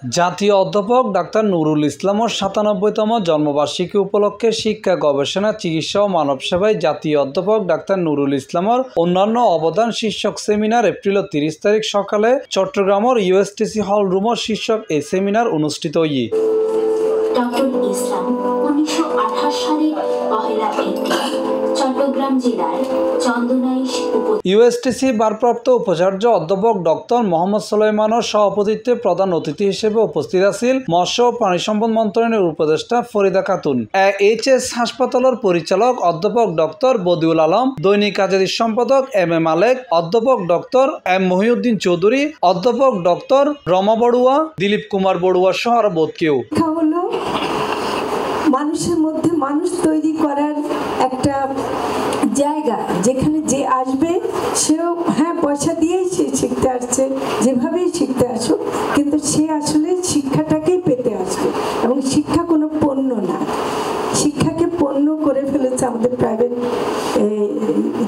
জাতীয় অধ্যাপক ডাক্তার নুরুল ইসলামের ৯৭তম জন্মবার্ষিকী উপলক্ষে শিক্ষা গবেষণা চিকিৎসা ও মানব সেবায় জাতীয় অধ্যাপক ডাক্তার নুরুল ইসলামের অন্যান্য অবদান শীর্ষক সেমিনার এপ্রিল ৩০ তারিখ সকালে চট্টগ্রামের ইউএসটিসি হল রুমর শীর্ষক এই সেমিনার অনুষ্ঠিত হই। ডক্টর ইসলাম ১৯২৮ সালের পহেলা এপ্রিল চট্টগ্রাম জেলার চন্দনাইশ ইউএসটিসি ভারপ্রাপ্ত উপাচার্য অধ্যাপক ডক্টর মোহাম্মদ সুলাইমানের সভাপতিত্বে প্রধান অতিথি হিসেবে উপস্থিত আছেন মৎস্য ও প্রাণী সম্পদ মন্ত্রণালয়ের উপদেষ্টা ফরিদা খাতুন, এইচএস হাসপাতালের পরিচালক অধ্যাপক ডক্টর বদিউল আলম, দৈনিক আজাদীর সম্পাদক এম এ মালেক, অধ্যাপক ডক্টর এম মহিউদ্দিন চৌধুরী, অধ্যাপক ডক্টর রমা বড়ুয়া, দিলীপ কুমার বড়ুয়া সহ আরো বহুত কেউ। মানুষের মধ্যে মানুষ তৈরি করার একটা জায়গা, যেখানে যে আসবে সেও পয়সা দিয়েই সে শিখতে আসছে, যেভাবেই শিখতে আসুক, কিন্তু সে আসলে শিক্ষাটাকেই পেতে আসবে এবং শিক্ষা কোনো পণ্য না। শিক্ষাকে পণ্য করে ফেলেছে আমাদের প্রাইভেট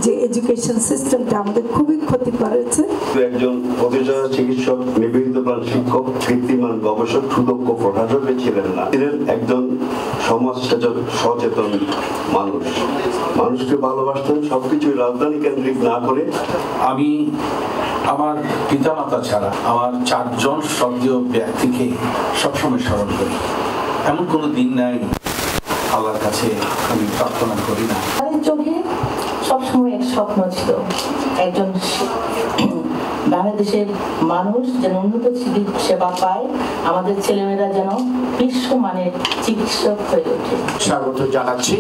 যে এডুকেশন সিস্টেমটা, আমাদের খুবই ক্ষতি করেছে। একজন প্রতিষ্ঠাতা চিকিৎসক, নিবেদিত প্রাণ শিক্ষক, কীর্তিমান গবেষক, সুদক্ষ প্রশাসক ছিলেন না, ছিলেন একজন সমাজ সচেতন মানুষ। মানুষকে ভালোবাসতেন, সবকিছুই রাজধানী কেন্দ্রিক না করে। আমি আমার পিতামাতা ছাড়া আমার ৪ জন শ্রদ্ধেয় ব্যক্তিকে সবসময় স্মরণ করি। এমন কোনো দিন নাই আল্লাহর কাছে আমি প্রার্থনা করি না। আমাদের চোখে সবসময় এক স্বপ্ন ছিল, একজন বাংলাদেশের মানুষ যেন উন্নত চিকিৎসা সেবা পায়, আমাদের ছেলেমেয়েরা যেন বিশ্বমানের চিকিৎসক হয়ে ওঠে। স্বাগত জানাচ্ছি।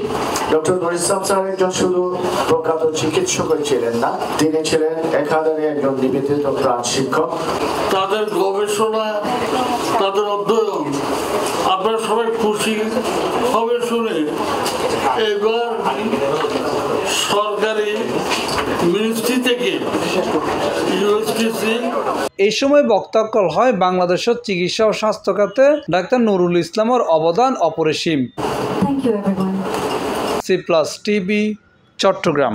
ডক্টর নুরুল ইসলাম স্যার একজন শুধু প্রখ্যাত চিকিৎসক ছিলেন না, তিনি ছিলেন একাধারে একজন নিবেদিত প্রাণ শিক্ষক। তাদের গবেষণা, তাদের অধ্যয়ন আপনারা সবাই খুশি হবে শুনে। এবার সরকারি মিনিস্ট্রি থেকে ইউএসটিসি এই সময় বক্তব্য হয় বাংলাদেশের চিকিৎসা ও স্বাস্থ্য খাতে ডাক্তার নুরুল ইসলামের অবদান অপরিসীম। Thank you everyone. C+ TV, Chittagong.